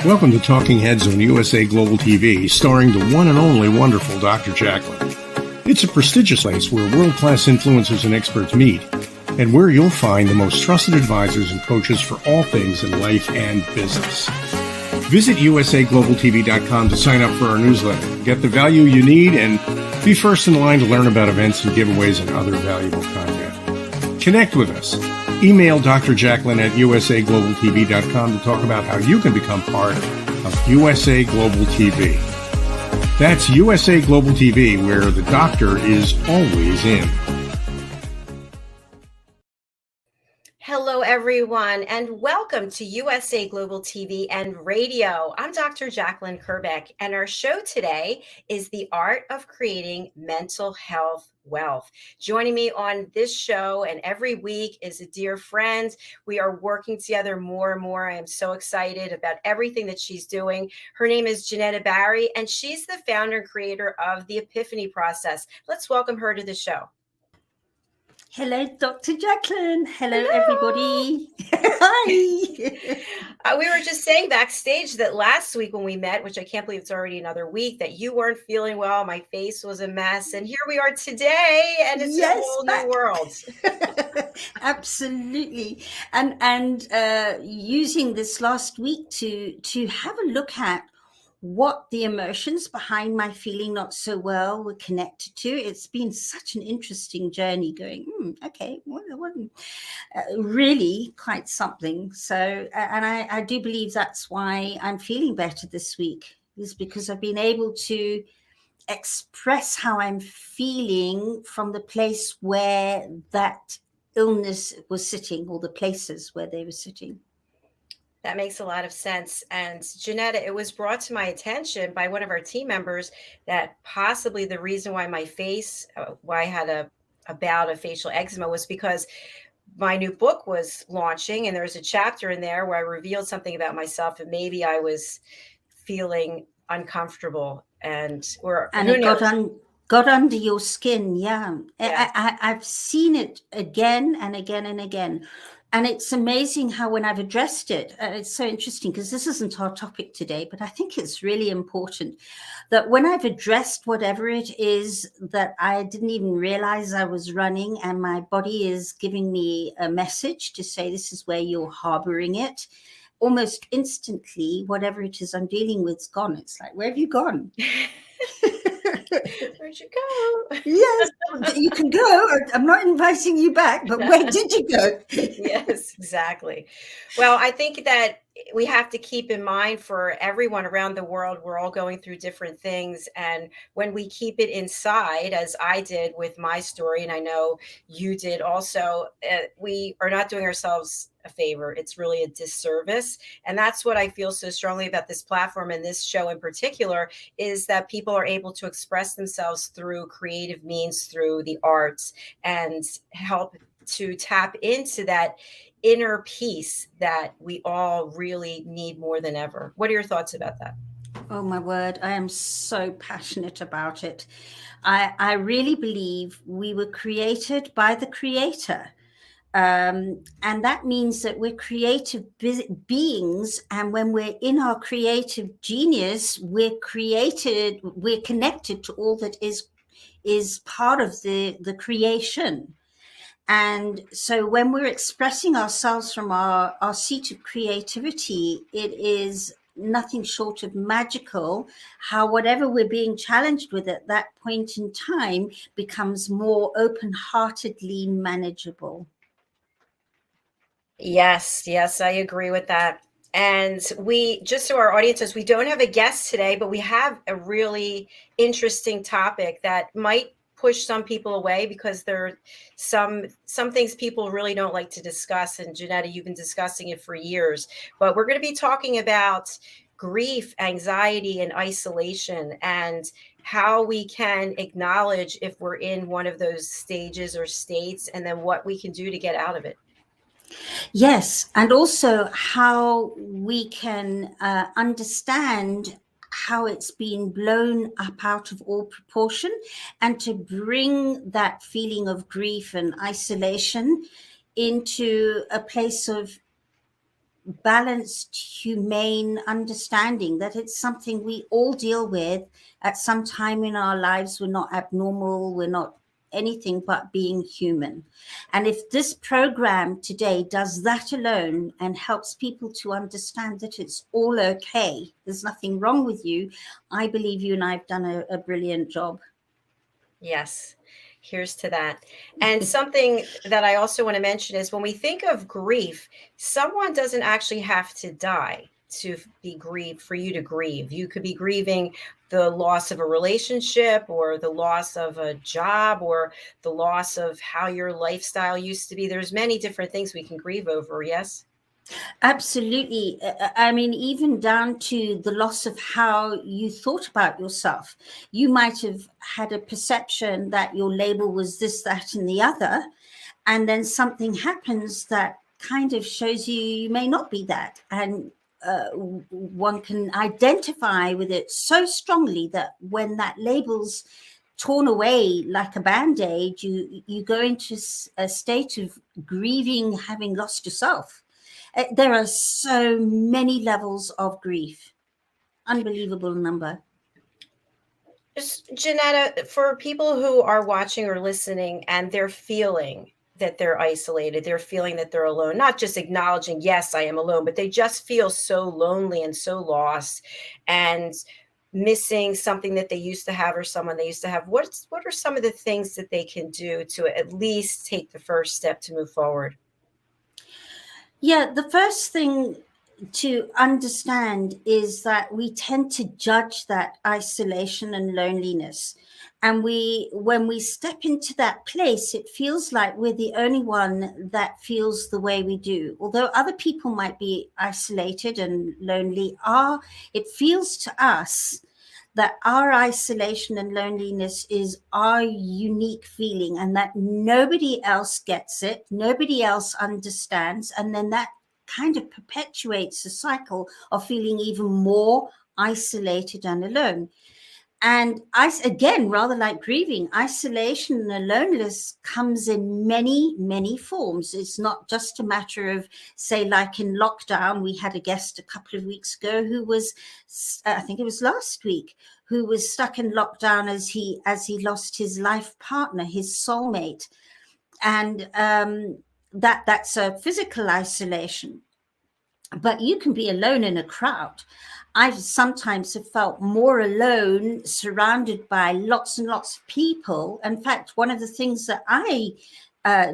Welcome to Talking Heads on USA Global TV, starring the one and only wonderful Dr. JACALYN. It's a prestigious place where world-class influencers and experts meet, and where you'll find the most trusted advisors and coaches for all things in life and business. Visit usaglobaltv.com to sign up for our newsletter, get the value you need, and be first in line to learn about events and giveaways and other valuable content. Connect with us. Email Dr. JACALYN at usaglobaltv.com to talk about how you can become part of USA Global TV. That's USA Global TV, where the doctor is always in. Hello, everyone, and welcome to USA Global TV and Radio. I'm Dr. JACALYN KERBECK, and our show today is The Art of Creating Mental Health Wealth. Joining me on this show and every week is a dear friend. We are working together more and more. I am so excited about everything that she's doing. Her name is Jenetta Barry, and she's the founder and creator of the Epiphany process. Let's welcome her to the show. Hello, Dr. JACALYN. Hello, everybody. Hi. We were just saying backstage that last week when we met, which I can't believe it's already another week, that you weren't feeling well. My face was a mess. And here we are today, and it's a whole new world. Absolutely. And using this last week to have a look at what the emotions behind my feeling not so well were connected to. It's been such an interesting journey going, really quite something. So, and I do believe that's why I'm feeling better this week, is because I've been able to express how I'm feeling from the place where that illness was sitting, or the places where they were sitting. That makes a lot of sense. And Jenetta, it was brought to my attention by one of our team members that possibly the reason why my face, why I had a bout of facial eczema, was because my new book was launching, and there was a chapter in there where I revealed something about myself, and maybe I was feeling uncomfortable, and it got under your skin. Yeah. I've seen it again and again and again. And it's amazing how when I've addressed it, it's so interesting because this isn't our topic today, but I think it's really important that when I've addressed whatever it is that I didn't even realize I was running, and my body is giving me a message to say this is where you're harboring it, almost instantly, whatever it is I'm dealing with is gone. It's like, where have you gone? Where'd you go? Yes, you can go. I'm not inviting you back, but where did you go? Yes, exactly. Well, I think that we have to keep in mind for everyone around the world, we're all going through different things. And when we keep it inside, as I did with my story, and I know you did also, we are not doing ourselves a favor. It's really a disservice. And that's what I feel so strongly about this platform and this show in particular, is that people are able to express themselves through creative means, through the arts, and help to tap into that inner peace that we all really need more than ever. What are your thoughts about that? Oh, my word. I am so passionate about it. I really believe we were created by the Creator. And that means that we're creative beings. And when we're in our creative genius, we're connected to all that is part of the creation. And so when we're expressing ourselves from our seat of creativity, it is nothing short of magical how whatever we're being challenged with at that point in time becomes more open-heartedly manageable. Yes, I agree with that. And we, just so our audiences, we don't have a guest today, but we have a really interesting topic that might push some people away, because there are some things people really don't like to discuss. And Jenetta, you've been discussing it for years, but we're going to be talking about grief, anxiety, and isolation, and how we can acknowledge if we're in one of those stages or states, and then what we can do to get out of it. Yes, and also how we can understand how it's been blown up out of all proportion, and to bring that feeling of grief and isolation into a place of balanced, humane understanding that it's something we all deal with at some time in our lives. We're not abnormal. We're not anything but being human. And if this program today does that alone and helps people to understand that it's all okay, there's nothing wrong with you, I believe you and I have done a brilliant job. Yes, here's to that. And something that I also want to mention is when we think of grief, someone doesn't actually have to die to be grieved for you to grieve. You could be grieving the loss of a relationship or the loss of a job or the loss of how your lifestyle used to be. There's many different things we can grieve over. Yes. Absolutely. I mean, even down to the loss of how you thought about yourself. You might have had a perception that your label was this, that, and the other. And then something happens that kind of shows you may not be that. And one can identify with it so strongly that when that label's torn away like a Band-Aid, you go into a state of grieving, having lost yourself. There are so many levels of grief. Unbelievable number. Jenetta, for people who are watching or listening and they're feeling that they're isolated, they're feeling that they're alone, not just acknowledging, yes, I am alone, but they just feel so lonely and so lost and missing something that they used to have or someone they used to have. What are some of the things that they can do to at least take the first step to move forward? Yeah, the first thing to understand is that we tend to judge that isolation and loneliness. And when we step into that place, it feels like we're the only one that feels the way we do. Although other people might be isolated and lonely, it feels to us that our isolation and loneliness is our unique feeling and that nobody else gets it, nobody else understands. And then that kind of perpetuates a cycle of feeling even more isolated and alone. And again, rather like grieving, isolation and loneliness comes in many, many forms. It's not just a matter of, say, like in lockdown, we had a guest a couple of weeks ago who was, I think it was last week, who was stuck in lockdown as he lost his life partner, his soulmate. And that's a physical isolation. But you can be alone in a crowd. I sometimes have felt more alone, surrounded by lots and lots of people. In fact, one of the things that I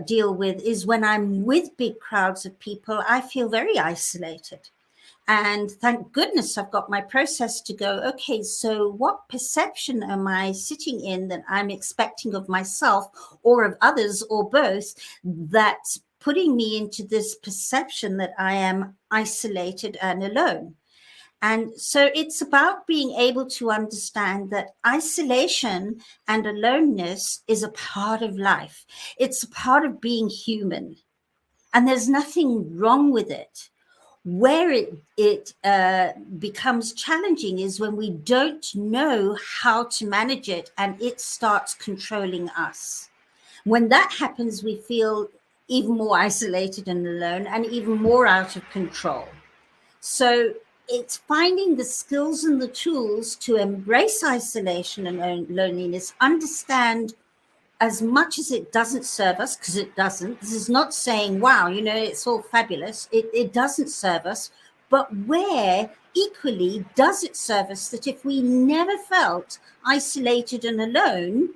deal with is when I'm with big crowds of people, I feel very isolated. And thank goodness I've got my process to go, okay, so what perception am I sitting in that I'm expecting of myself or of others or both that's putting me into this perception that I am isolated and alone? And so it's about being able to understand that isolation and aloneness is a part of life. It's a part of being human. And there's nothing wrong with it. Where it becomes challenging is when we don't know how to manage it and it starts controlling us. When that happens, we feel even more isolated and alone and even more out of control. So it's finding the skills and the tools to embrace isolation and loneliness, understand as much as it doesn't serve us, because it doesn't. This is not saying, wow, it's all fabulous. It doesn't serve us. But where equally does it serve us that if we never felt isolated and alone,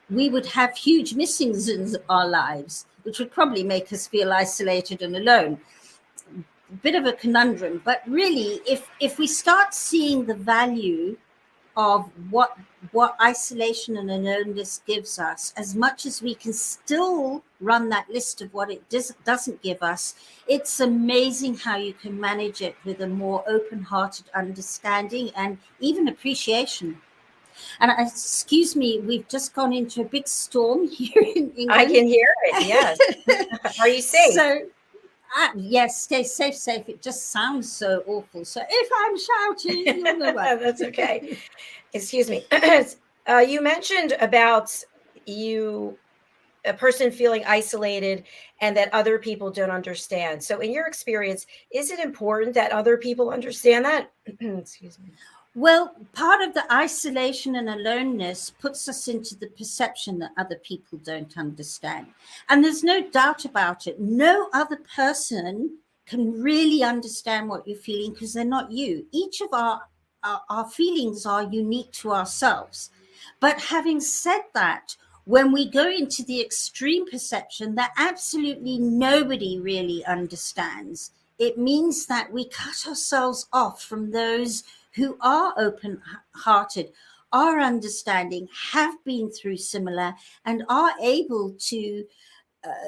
we would have huge missings in our lives, which would probably make us feel isolated and alone. A bit of a conundrum. But really, if we start seeing the value of what isolation and aloneness gives us, as much as we can still run that list of what it doesn't give us, it's amazing how you can manage it with a more open-hearted understanding and even appreciation. And excuse me, we've just gone into a big storm here in England. I can hear it, yes. Are you safe? So, yes, stay safe. It just sounds so awful. So if I'm shouting, you'll know what. That's okay. Excuse me. You mentioned about you a person feeling isolated and that other people don't understand. So in your experience, is it important that other people understand that? Excuse me. Well, part of the isolation and aloneness puts us into the perception that other people don't understand. And there's no doubt about it. No other person can really understand what you're feeling because they're not you. Each of our feelings are unique to ourselves. But having said that, when we go into the extreme perception that absolutely nobody really understands, it means that we cut ourselves off from those who are open-hearted, are understanding, have been through similar, and are able to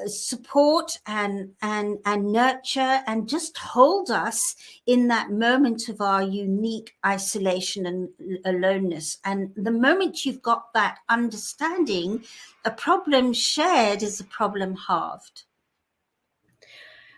support and nurture and just hold us in that moment of our unique isolation and aloneness. And the moment you've got that understanding, a problem shared is a problem halved.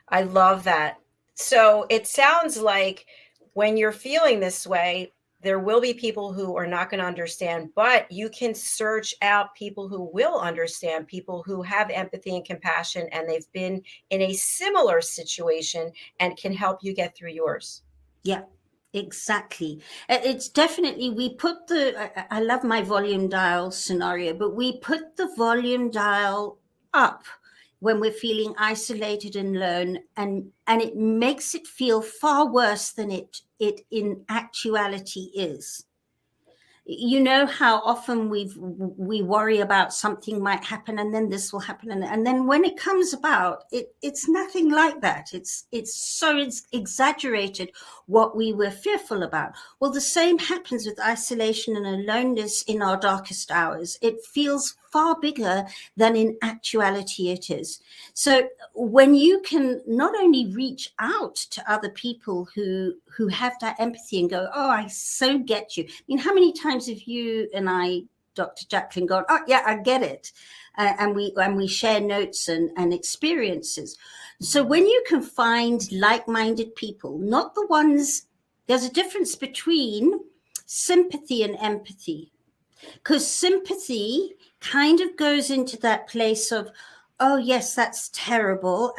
I love that. So it sounds like when you're feeling this way, there will be people who are not going to understand, but you can search out people who will understand, people who have empathy and compassion, and they've been in a similar situation and can help you get through yours. Yeah, exactly. It's definitely, we put I love my volume dial scenario, but we put the volume dial up when we're feeling isolated and alone, and it makes it feel far worse than it in actuality is. You know how often we worry about something might happen, and then this will happen, and then when it comes about, it's nothing like that. It's exaggerated what we were fearful about. Well, the same happens with isolation and aloneness in our darkest hours. It feels far bigger than in actuality it is. So when you can not only reach out to other people who have that empathy and go, oh, I so get you. I mean, how many times have you and I, Dr. JACALYN, gone, oh yeah, I get it. And we share notes and experiences. So when you can find like-minded people, not the ones, there's a difference between sympathy and empathy. Because sympathy kind of goes into that place of, oh yes, that's terrible,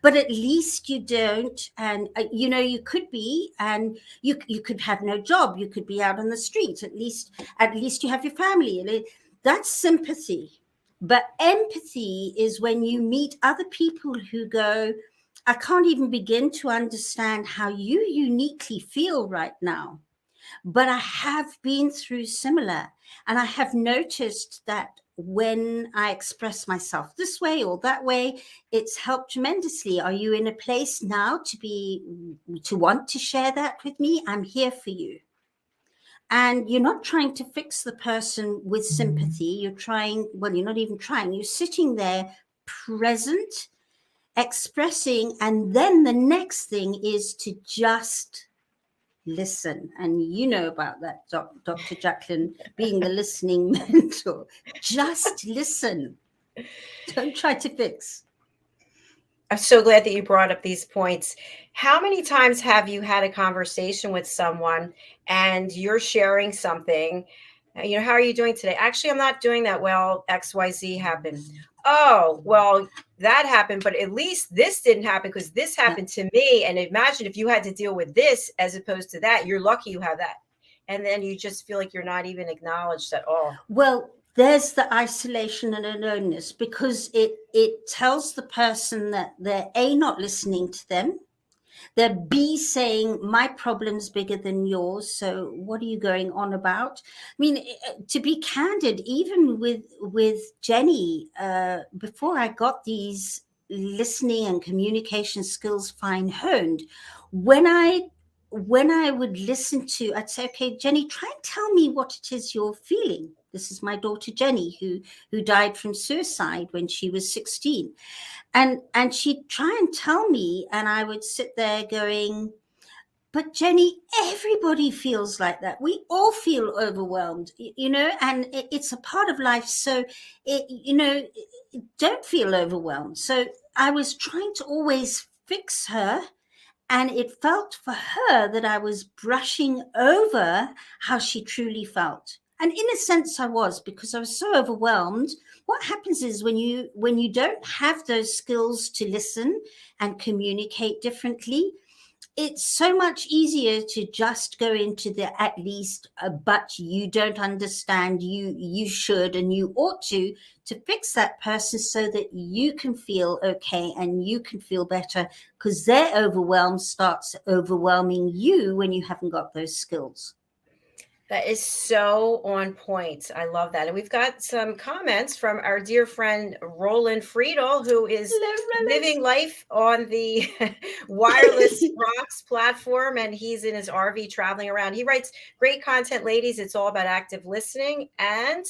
but at least you don't, and you could be, and you could have no job, you could be out on the streets, at least you have your family. That's sympathy. But empathy is when you meet other people who go, I can't even begin to understand how you uniquely feel right now, but I have been through similar, and I have noticed that when I express myself this way or that way, it's helped tremendously. Are you in a place now to want to share that with me? I'm here for you. And you're not trying to fix the person with sympathy. You're not even trying. You're sitting there present, expressing, and then the next thing is to just listen. And you know about that, Dr. JACALYN, being the listening mentor. Just listen. Don't try to fix. I'm so glad that you brought up these points. How many times have you had a conversation with someone and you're sharing something? How are you doing today? Actually, I'm not doing that well. XYZ happened. Oh, well, that happened, but at least this didn't happen because this happened to me. And imagine if you had to deal with this as opposed to that. You're lucky you have that. And then you just feel like you're not even acknowledged at all. Well, there's the isolation and aloneness, because it tells the person that they're A, not listening to them. They're B, saying, my problem's bigger than yours, so what are you going on about? I mean, to be candid, even with Jenny, before I got these listening and communication skills fine honed, when I would listen to, I'd say, okay, Jenny, try and tell me what it is you're feeling. This is my daughter, Jenny, who died from suicide when she was 16. And she'd try and tell me, and I would sit there going, but Jenny, everybody feels like that. We all feel overwhelmed, and it's a part of life. So, don't feel overwhelmed. So I was trying to always fix her. And it felt for her that I was brushing over how she truly felt. And in a sense I was, because I was so overwhelmed. What happens is when you don't have those skills to listen and communicate differently, it's so much easier to just go into the at least, but you don't understand, you should and you ought to fix that person so that you can feel okay and you can feel better, because their overwhelm starts overwhelming you when you haven't got those skills. That is so on point. I love that. And we've got some comments from our dear friend Roland Friedel, who is living life on the wireless rocks platform, and he's in his RV traveling around. He writes, great content, ladies. It's all about active listening. And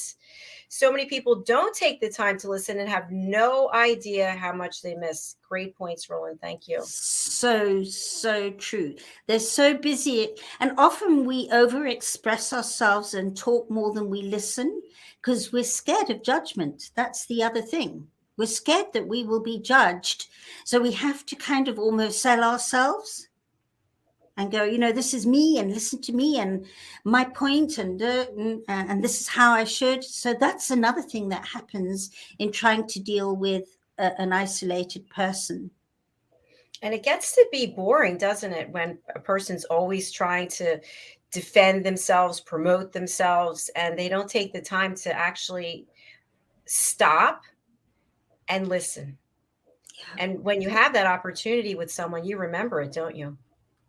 so many people don't take the time to listen and have no idea how much they miss. Great points, Roland. Thank you. So true. They're so busy, and often we overexpress ourselves and talk more than we listen because we're scared of judgment. That's the other thing. We're scared that we will be judged. So we have to kind of almost sell ourselves and go, this is me, and listen to me and my point, and this is how I should. So that's another thing that happens in trying to deal with an isolated person. And it gets to be boring, doesn't it, when a person's always trying to defend themselves, promote themselves, and they don't take the time to actually stop and listen. Yeah. And when you have that opportunity with someone, you remember it, don't you?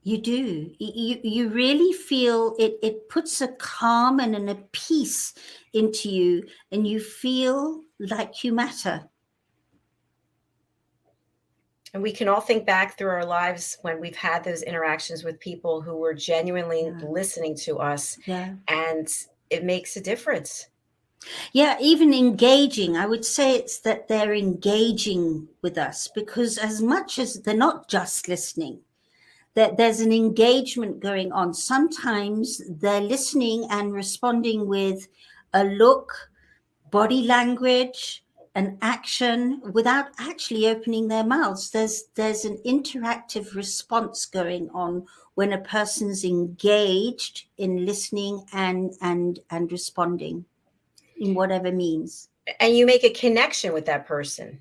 You do. You really feel it. It puts a calm and a peace into you, and you feel like you matter. And we can all think back through our lives when we've had those interactions with people who were genuinely listening to us. Yeah. And it makes a difference. Yeah, even engaging. I would say it's that they're engaging with us, because as much as they're not just listening, that there's an engagement going on. Sometimes they're listening and responding with a look, body language, an action without actually opening their mouths. There's an interactive response going on when a person's engaged in listening and responding in whatever means. And you make a connection with that person.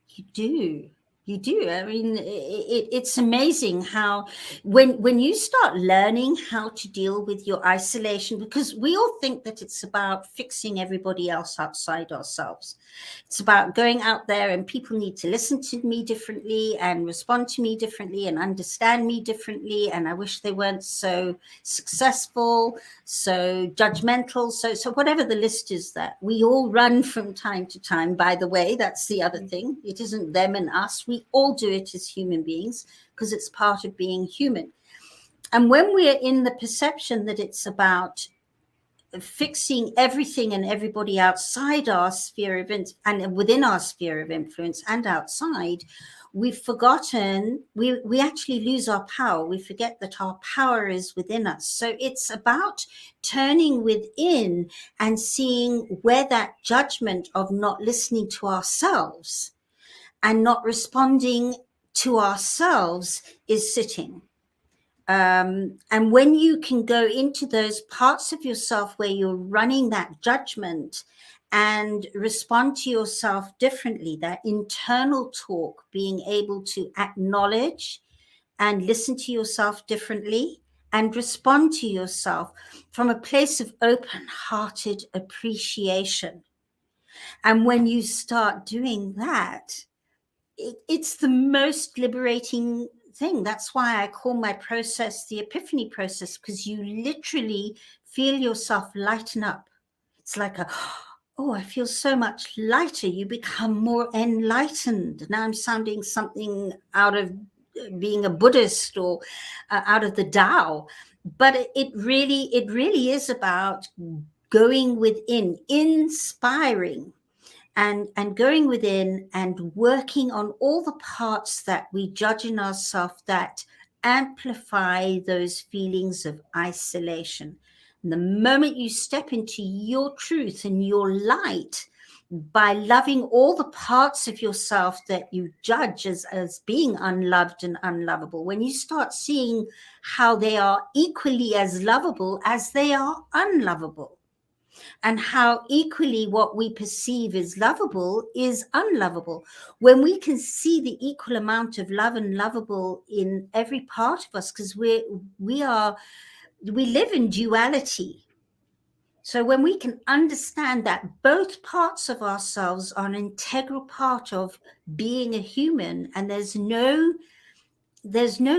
You do. You do. I mean, it's amazing how when you start learning how to deal with your isolation, because we all think that it's about fixing everybody else outside ourselves. It's about going out there and people need to listen to me differently and respond to me differently and understand me differently. And I wish they weren't so successful, so judgmental. So whatever the list is that we all run from time to time, by the way, that's the other thing. It isn't them and us. We all do it as human beings because it's part of being human. And when we're in the perception that it's about fixing everything and everybody outside our sphere of influence and within our sphere of influence and outside, we've forgotten, we actually lose our power. We forget that our power is within us. So it's about turning within and seeing where that judgment of not listening to ourselves and not responding to ourselves is sitting. And when you can go into those parts of yourself where you're running that judgment and respond to yourself differently, that internal talk, being able to acknowledge and listen to yourself differently and respond to yourself from a place of open-hearted appreciation. And when you start doing that, it's the most liberating thing. That's why I call my process the Epiphany process, because you literally feel yourself lighten up. It's like I feel so much lighter. You become more enlightened. Now I'm sounding something out of being a Buddhist or out of the Tao, but it really is about going within, inspiring. And going within and working on all the parts that we judge in ourselves that amplify those feelings of isolation. And the moment you step into your truth and your light by loving all the parts of yourself that you judge as being unloved and unlovable, when you start seeing how they are equally as lovable as they are unlovable, and how equally what we perceive as lovable is unlovable. When we can see the equal amount of love and lovable in every part of us, because we live in duality. So when we can understand that both parts of ourselves are an integral part of being a human, and there's no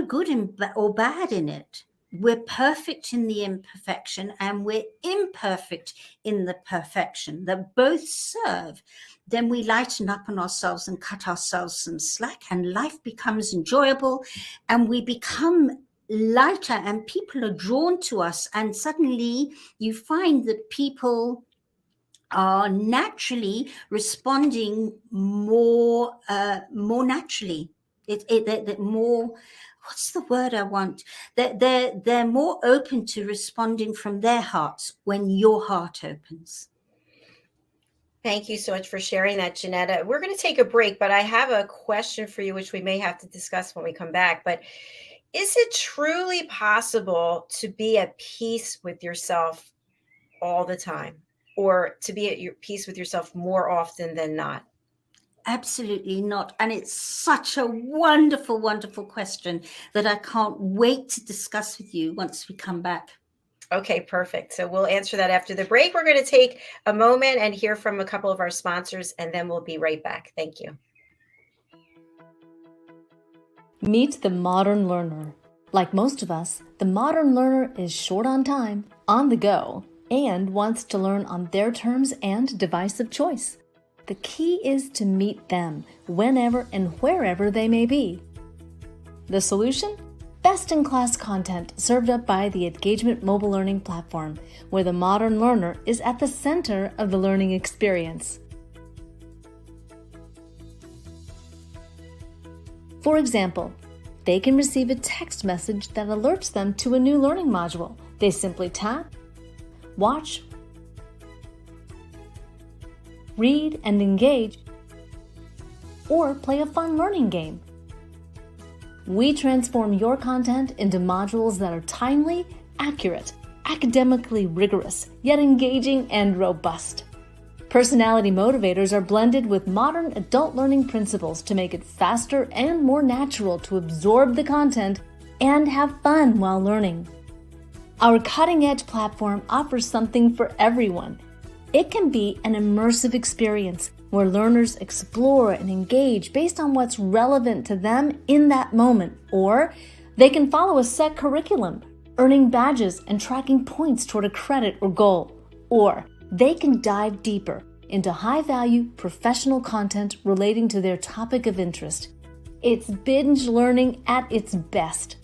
good or bad in it. We're perfect in the imperfection, and we're imperfect in the perfection, that both serve. Then we lighten up on ourselves and cut ourselves some slack, and life becomes enjoyable, and we become lighter, and people are drawn to us. And suddenly you find that people are naturally responding more naturally. They're more, what's the word I want? They're more open to responding from their hearts when your heart opens. Thank you so much for sharing that, Jenetta. We're going to take a break, but I have a question for you, which we may have to discuss when we come back. But is it truly possible to be at peace with yourself all the time, or to be at your peace with yourself more often than not? Absolutely not. And it's such a wonderful, wonderful question that I can't wait to discuss with you once we come back. Okay, perfect. So we'll answer that after the break. We're going to take a moment and hear from a couple of our sponsors, and then we'll be right back. Thank you. Meet the modern learner. Like most of us, the modern learner is short on time, on the go, and wants to learn on their terms and device of choice. The key is to meet them whenever and wherever they may be. The solution? Best-in-class content served up by the Engagement mobile learning platform, where the modern learner is at the center of the learning experience. For example, they can receive a text message that alerts them to a new learning module. They simply tap, watch, read and engage, or play a fun learning game. We transform your content into modules that are timely, accurate, academically rigorous, yet engaging and robust. Personality motivators are blended with modern adult learning principles to make it faster and more natural to absorb the content and have fun while learning. Our cutting-edge platform offers something for everyone. It can be an immersive experience where learners explore and engage based on what's relevant to them in that moment, or they can follow a set curriculum, earning badges and tracking points toward a credit or goal, or they can dive deeper into high-value professional content relating to their topic of interest. It's binge learning at its best.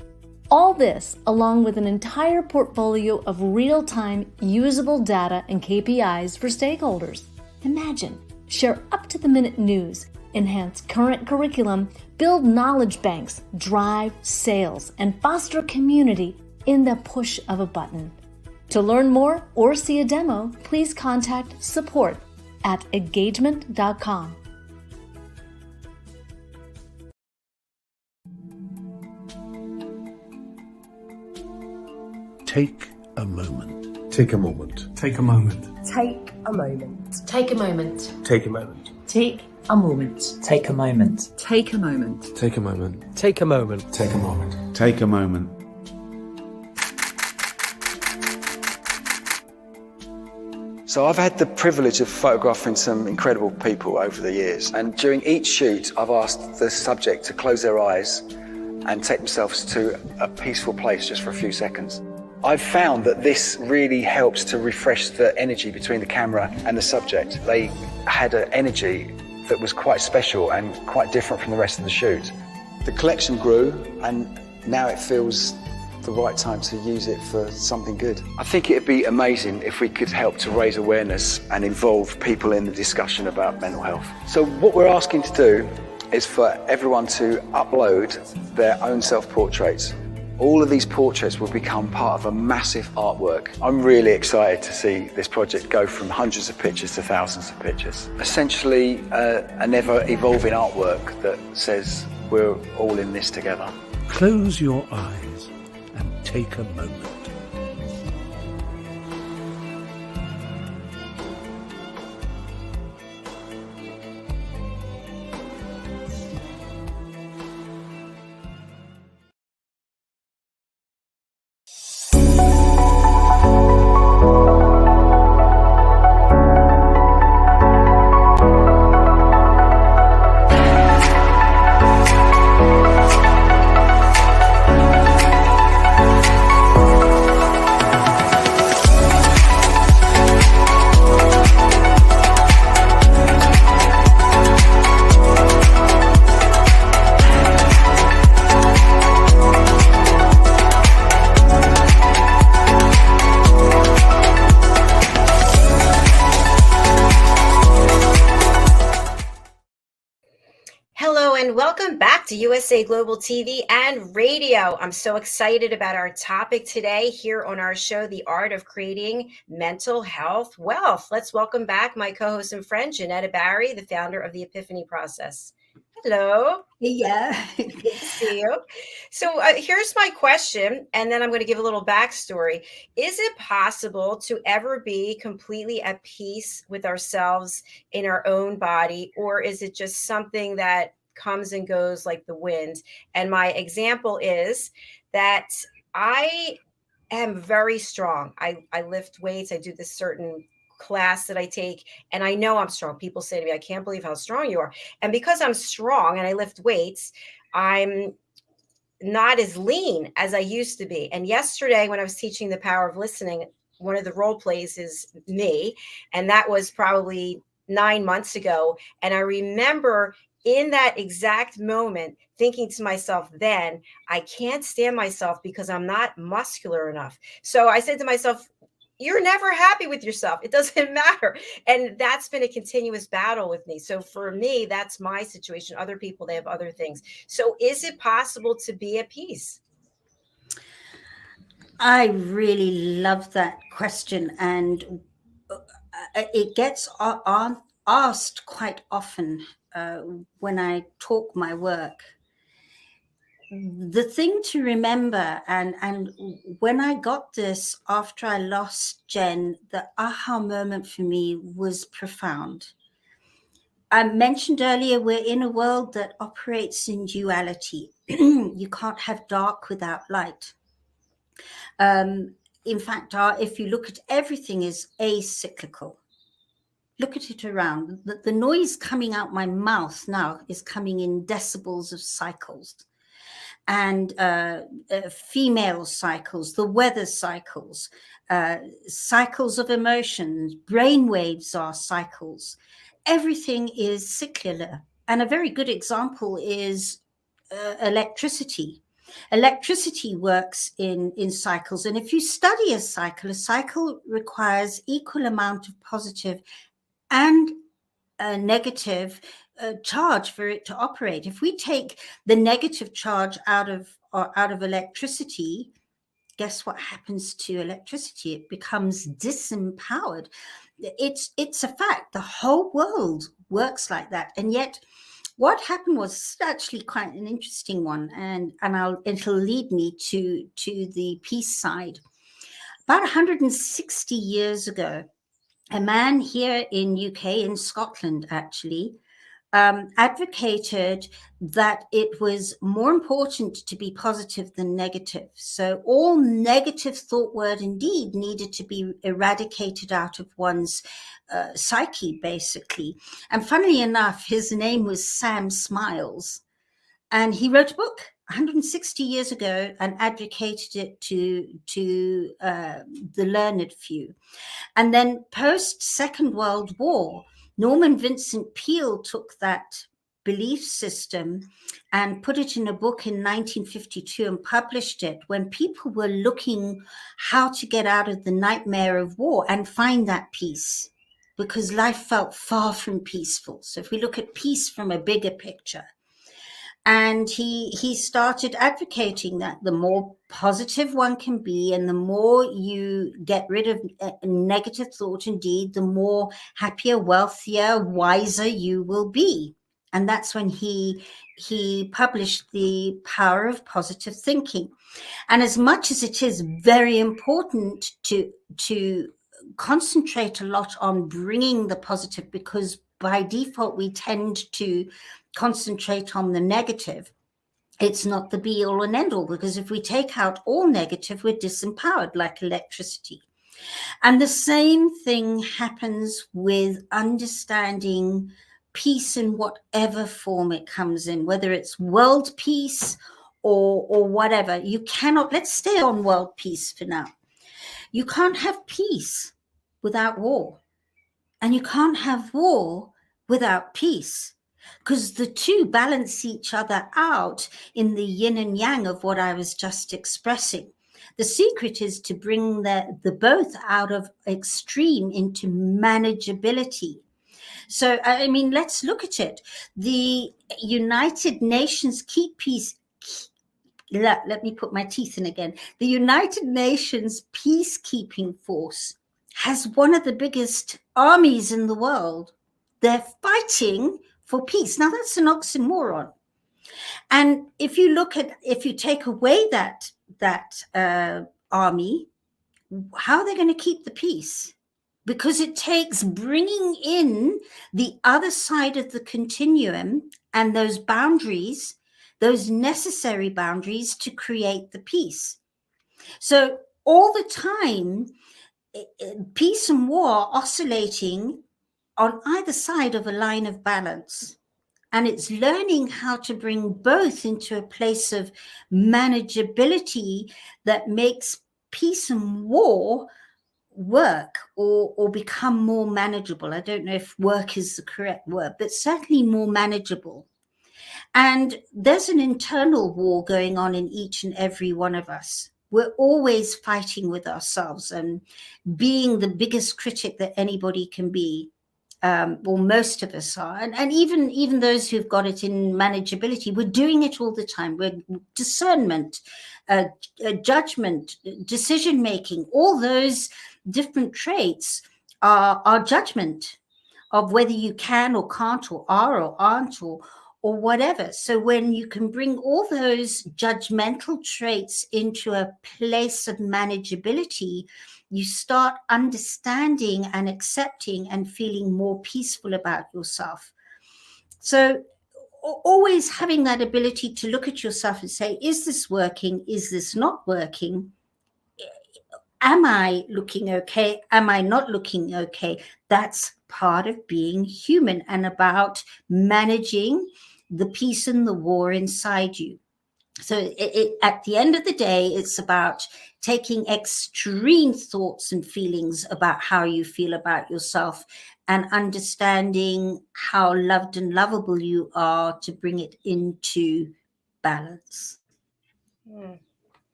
All this, along with an entire portfolio of real-time usable data and KPIs for stakeholders. Imagine, share up-to-the-minute news, enhance current curriculum, build knowledge banks, drive sales, and foster community in the push of a button. To learn more or see a demo, please contact support@engagement.com. Take a moment. Take a moment. Take a moment. Take a moment. Take a moment. Take a moment. Take a moment. Take a moment. Take a moment. Take a moment. Take a moment. Take a moment. Take a moment. So I've had the privilege of photographing some incredible people over the years, and during each shoot I've asked the subject to close their eyes and take themselves to a peaceful place just for a few seconds. I've found that this really helps to refresh the energy between the camera and the subject. They had an energy that was quite special and quite different from the rest of the shoot. The collection grew, and now it feels the right time to use it for something good. I think it'd be amazing if we could help to raise awareness and involve people in the discussion about mental health. So what we're asking to do is for everyone to upload their own self-portraits. All of these portraits will become part of a massive artwork. I'm really excited to see this project go from hundreds of pictures to thousands of pictures. Essentially, an ever-evolving artwork that says we're all in this together. Close your eyes and take a moment. and welcome back to USA Global TV and Radio. I'm so excited about our topic today here on our show, The Art of Creating Mental Health Wealth. Let's welcome back my co-host and friend, Jenetta Barry, the founder of the Epiphany process. Hello. Yeah. Good to see you. So here's my question, and then I'm going to give a little backstory. Is it possible to ever be completely at peace with ourselves in our own body, or is it just something that comes and goes like the wind? And my example is that I am very strong. I lift weights. I do this certain class that I take, and I know I'm strong. People say to me, I can't believe how strong you are. And because I'm strong and I lift weights, I'm not as lean as I used to be. And yesterday, when I was teaching the power of listening, one of the role plays is me. And that was probably 9 months ago. And I remember in that exact moment thinking to myself, then I can't stand myself because I'm not muscular enough. So I said to myself, you're never happy with yourself. It doesn't matter. And that's been a continuous battle with me. So for me, that's my situation. Other people, they have other things. So is it possible to be at peace? I really love that question. And it gets asked quite often when I talk my work. The thing to remember, and when I got this after I lost Jen, the aha moment for me was profound. I mentioned earlier, we're in a world that operates in duality. You can't have dark without light. In fact, if you look at everything is acyclical. Look at it around. The noise coming out my mouth now is coming in decibels of cycles. And female cycles, the weather cycles, cycles of emotions, brain waves are cycles. Everything is cyclical. And a very good example is electricity. Electricity works in cycles. And if you study a cycle requires equal amount of positive and negative charge for it to operate. If we take the negative charge out of electricity, guess what happens to electricity? It becomes disempowered. It's a fact. The whole world works like that. And yet what happened was actually quite an interesting one, and it'll lead me to the peace side. About 160 years ago, a man here in UK, in Scotland actually, advocated that it was more important to be positive than negative. So all negative thought, word, and deed needed to be eradicated out of one's psyche, basically. And funnily enough, his name was Sam Smiles. And he wrote a book 160 years ago and advocated it to the learned few. And then post Second World War, Norman Vincent Peale took that belief system and put it in a book in 1952 and published it when people were looking how to get out of the nightmare of war and find that peace, because life felt far from peaceful. So if we look at peace from a bigger picture, and he started advocating that the more positive one can be and the more you get rid of negative thought and deed, the more happier, wealthier, wiser you will be. And that's when he published The Power of Positive Thinking. And as much as it is very important to concentrate a lot on bringing the positive, because by default we tend to concentrate on the negative, it's not the be all and end all, because if we take out all negative, we're disempowered like electricity. And the same thing happens with understanding peace in whatever form it comes in, whether it's world peace or whatever. You cannot, let's stay on world peace for now. You can't have peace without war, and you can't have war without peace, because the two balance each other out in the yin and yang of what I was just expressing. The secret is to bring the both out of extreme into manageability. So, I mean, let's look at it. The United Nations Keep Peace. Let me put my teeth in again. The United Nations Peacekeeping Force has one of the biggest armies in the world. They're fighting for peace. Now, that's an oxymoron. And if you take away that army, how are they going to keep the peace? Because it takes bringing in the other side of the continuum and those boundaries, those necessary boundaries to create the peace. So all the time, peace and war oscillating on either side of a line of balance. And it's learning how to bring both into a place of manageability that makes peace and war work or become more manageable. I don't know if work is the correct word, but certainly more manageable. And there's an internal war going on in each and every one of us. We're always fighting with ourselves and being the biggest critic that anybody can be. Well, most of us are, and even those who've got it in manageability, we're doing it all the time. We're discernment, judgment, decision making, all those different traits are judgment of whether you can or can't or are or aren't or whatever. So when you can bring all those judgmental traits into a place of manageability, you start understanding and accepting and feeling more peaceful about yourself. So always having that ability to look at yourself and say, is this working? Is this not working? Am I looking okay? Am I not looking okay? That's part of being human and about managing the peace and the war inside you. So at the end of the day, it's about taking extreme thoughts and feelings about how you feel about yourself and understanding how loved and lovable you are to bring it into balance.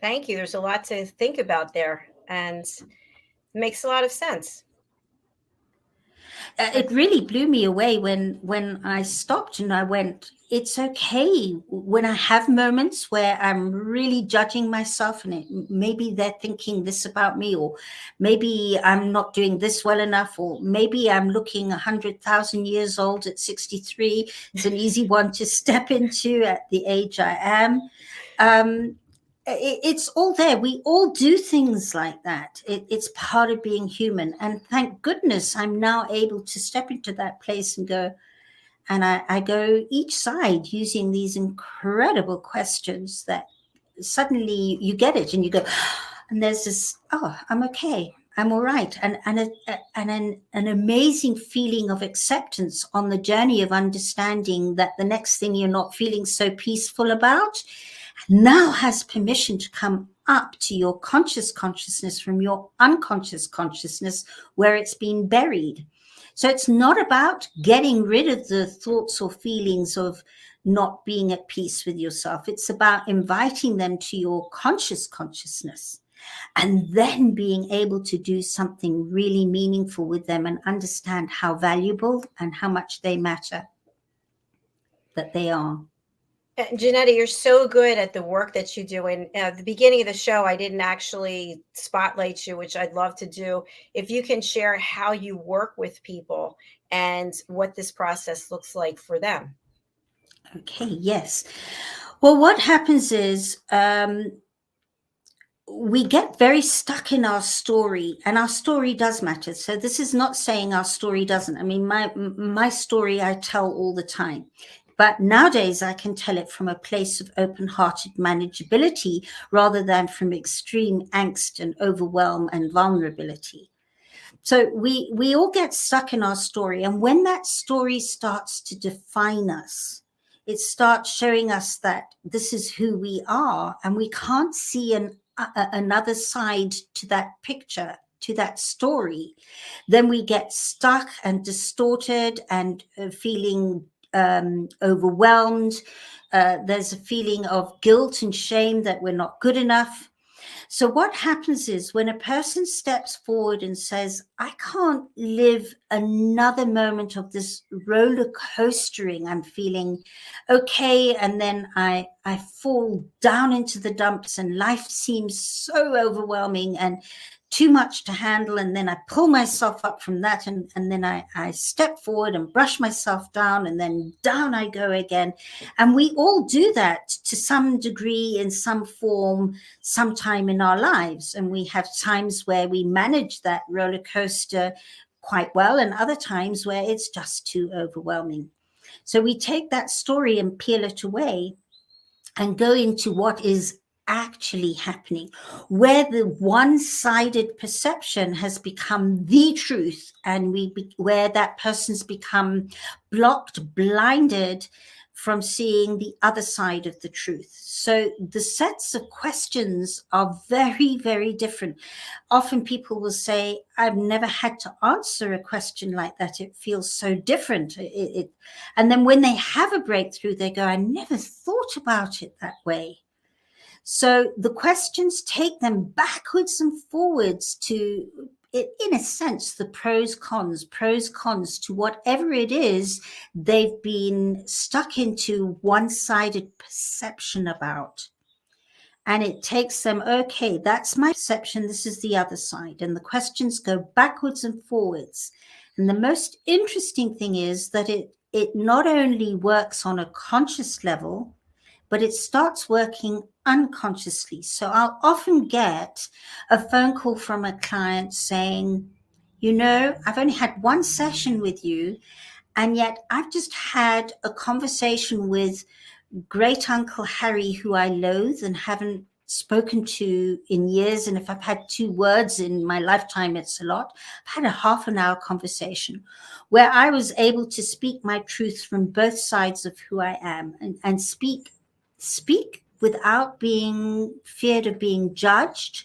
Thank you. There's a lot to think about there, and it makes a lot of sense. It really blew me away when I stopped and I went, it's okay when I have moments where I'm really judging myself and maybe they're thinking this about me, or maybe I'm not doing this well enough, or maybe I'm looking 100,000 years old at 63. It's an easy one to step into at the age I am. It's all there. We all do things like that. It's part of being human. And thank goodness I'm now able to step into that place and go, and I go each side using these incredible questions that suddenly you get it and you go, and there's this, oh, I'm okay. I'm all right. And an amazing feeling of acceptance on the journey of understanding that the next thing you're not feeling so peaceful about now has permission to come up to your conscious consciousness from your unconscious consciousness where it's been buried. So it's not about getting rid of the thoughts or feelings of not being at peace with yourself. It's about inviting them to your conscious consciousness and then being able to do something really meaningful with them and understand how valuable and how much they matter, that they are. Jenetta, you're so good at the work that you do. And at the beginning of the show, I didn't actually spotlight you, which I'd love to do. If you can share how you work with people and what this process looks like for them. Okay, yes. Well, what happens is we get very stuck in our story, and our story does matter. So this is not saying our story doesn't. I mean, my story I tell all the time. But nowadays, I can tell it from a place of open-hearted manageability rather than from extreme angst and overwhelm and vulnerability. So we all get stuck in our story. And when that story starts to define us, it starts showing us that this is who we are. And we can't see another side to that picture, to that story. Then we get stuck and distorted and feeling overwhelmed. There's a feeling of guilt and shame that we're not good enough. So what happens is when a person steps forward and says, I can't live another moment of this roller coastering, I'm feeling okay, and then I fall down into the dumps and life seems so overwhelming and too much to handle, and then I pull myself up from that, and then I step forward and brush myself down, and then down I go again. And we all do that to some degree, in some form, sometime in our lives. And we have times where we manage that roller coaster quite well, and other times where it's just too overwhelming. So we take that story and peel it away and go into what is actually happening, where the one-sided perception has become the truth, and where that person's become blocked, blinded from seeing the other side of the truth. So the sets of questions are very, very different. Often people will say, I've never had to answer a question like that. It feels so different. And then when they have a breakthrough, they go, I never thought about it that way. So the questions take them backwards and forwards to, in a sense, the pros, cons to whatever it is they've been stuck into one-sided perception about. And it takes them, okay, that's my perception, this is the other side. And the questions go backwards and forwards. And the most interesting thing is that it not only works on a conscious level, but it starts working unconsciously. So I'll often get a phone call from a client saying, you know, I've only had one session with you, and yet I've just had a conversation with great Uncle Harry, who I loathe and haven't spoken to in years. And if I've had 2 words in my lifetime, it's a lot. I've had a half an hour conversation where I was able to speak my truth from both sides of who I am, and speak without being feared of being judged,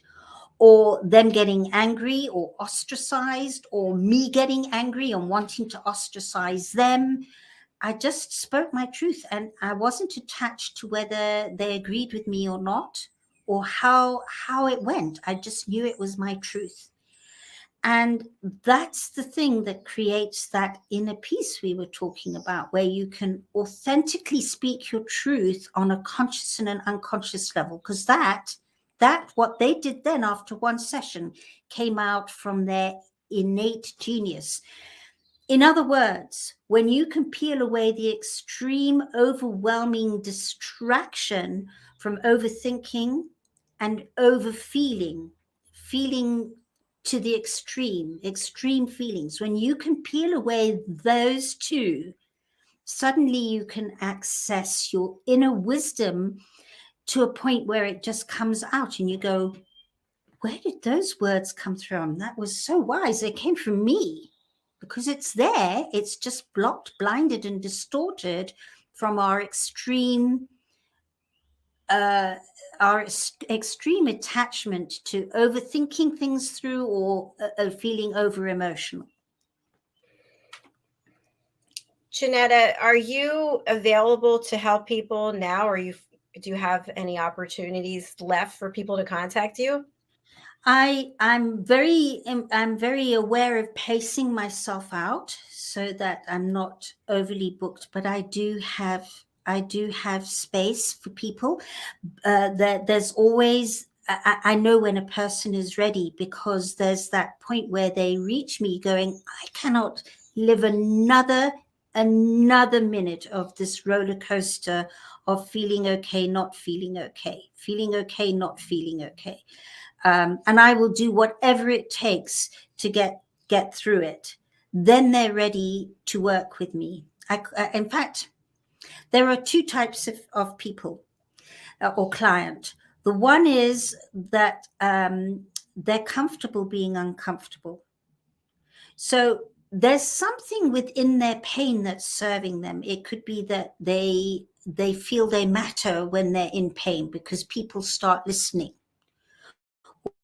or them getting angry or ostracized, or me getting angry and wanting to ostracize them. I just spoke my truth, and I wasn't attached to whether they agreed with me or not, or how it went. I just knew it was my truth. And that's the thing that creates that inner peace we were talking about, where you can authentically speak your truth on a conscious and an unconscious level, because that what they did then after one session came out from their innate genius. In other words, when you can peel away the extreme, overwhelming distraction from overthinking and overfeeling, feeling to the extreme feelings, when you can peel away those two, suddenly you can access your inner wisdom to a point where it just comes out, and you go, where did those words come from? That was so wise. They came from me. Because it's there, it's just blocked, blinded, and distorted from our extreme attachment to overthinking things through, or feeling over emotional. Jenetta, are you available to help people now? Do you have any opportunities left for people to contact you? I'm very aware of pacing myself out so that I'm not overly booked, but I do have space for people. There's always, I know when a person is ready, because there's that point where they reach me going, I cannot live another minute of this roller coaster of feeling okay, not feeling okay, feeling okay, not feeling okay. And I will do whatever it takes to get through it. Then they're ready to work with me. In fact, there are 2 types of people or client. The one is that they're comfortable being uncomfortable. So there's something within their pain that's serving them. It could be that they feel they matter when they're in pain, because people start listening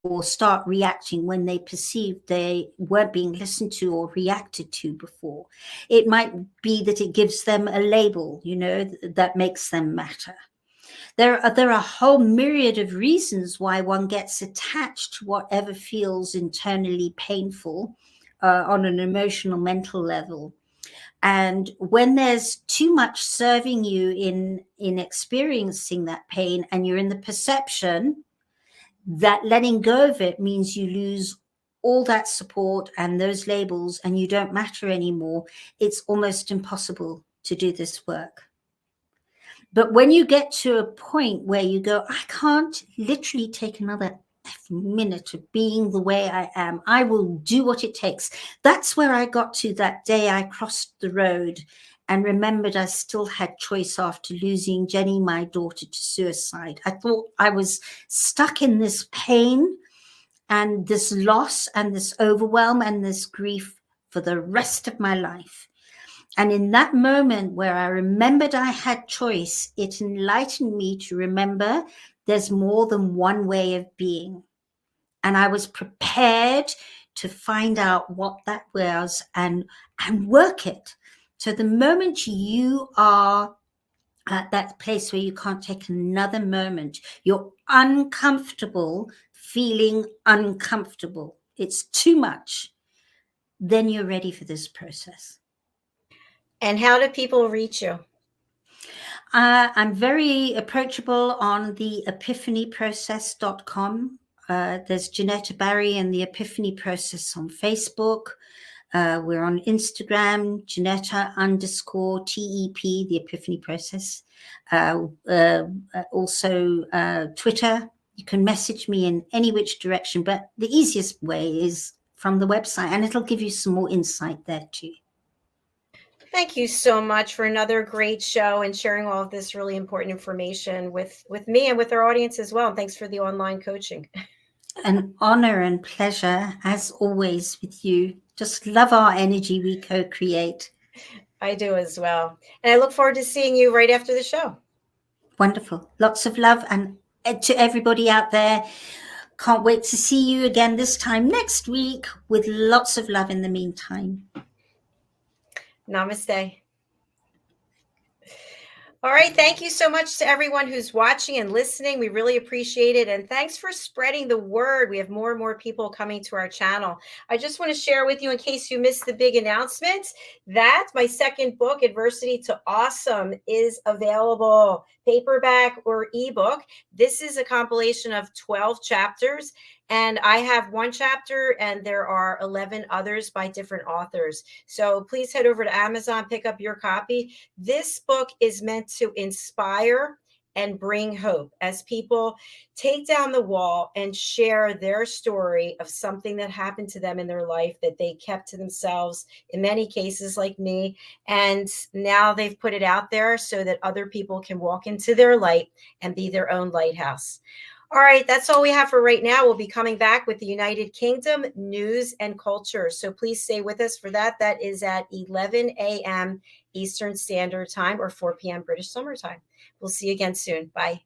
or start reacting when they perceive they weren't being listened to or reacted to before. It might be that it gives them a label, that makes them matter. There are a whole myriad of reasons why one gets attached to whatever feels internally painful on an emotional, mental level. And when there's too much serving you in experiencing that pain, and you're in the perception that letting go of it means you lose all that support and those labels and you don't matter anymore, it's almost impossible to do this work. But when you get to a point where you go, I can't literally take another minute of being the way I am, I will do what it takes. That's where I got to that day I crossed the road and remembered I still had choice after losing Jenny, my daughter, to suicide. I thought I was stuck in this pain and this loss and this overwhelm and this grief for the rest of my life. And in that moment where I remembered I had choice, it enlightened me to remember there's more than one way of being. And I was prepared to find out what that was and work it. So the moment you are at that place where you can't take another moment, you're uncomfortable, feeling uncomfortable, it's too much, then you're ready for this process. And how do people reach you? I'm very approachable on the epiphanyprocess.com. There's Jenetta Barry and the Epiphany Process on Facebook. We're on Instagram, Jenetta_TEP, the Epiphany Process. Also Twitter. You can message me in any which direction, but the easiest way is from the website, and it'll give you some more insight there too. Thank you so much for another great show and sharing all of this really important information with me and with our audience as well. And thanks for the online coaching. An honor and pleasure, as always, with you. Just love our energy we co-create. I do as well. And I look forward to seeing you right after the show. Wonderful. Lots of love. And to everybody out there, can't wait to see you again this time next week with lots of love in the meantime. Namaste. All right. Thank you so much to everyone who's watching and listening. We really appreciate it. And thanks for spreading the word. We have more and more people coming to our channel. I just want to share with you, in case you missed the big announcement, that my second book, Adversity to Awesome, is available, paperback or ebook. This is a compilation of 12 chapters. And I have one chapter and there are 11 others by different authors. So please head over to Amazon, pick up your copy. This book is meant to inspire and bring hope as people take down the wall and share their story of something that happened to them in their life that they kept to themselves, in many cases like me. And now they've put it out there so that other people can walk into their light and be their own lighthouse. All right, that's all we have for right now. We'll be coming back with the United Kingdom news and culture. So please stay with us for that. That is at 11 a.m. Eastern Standard Time or 4 p.m. British Summer Time. We'll see you again soon. Bye.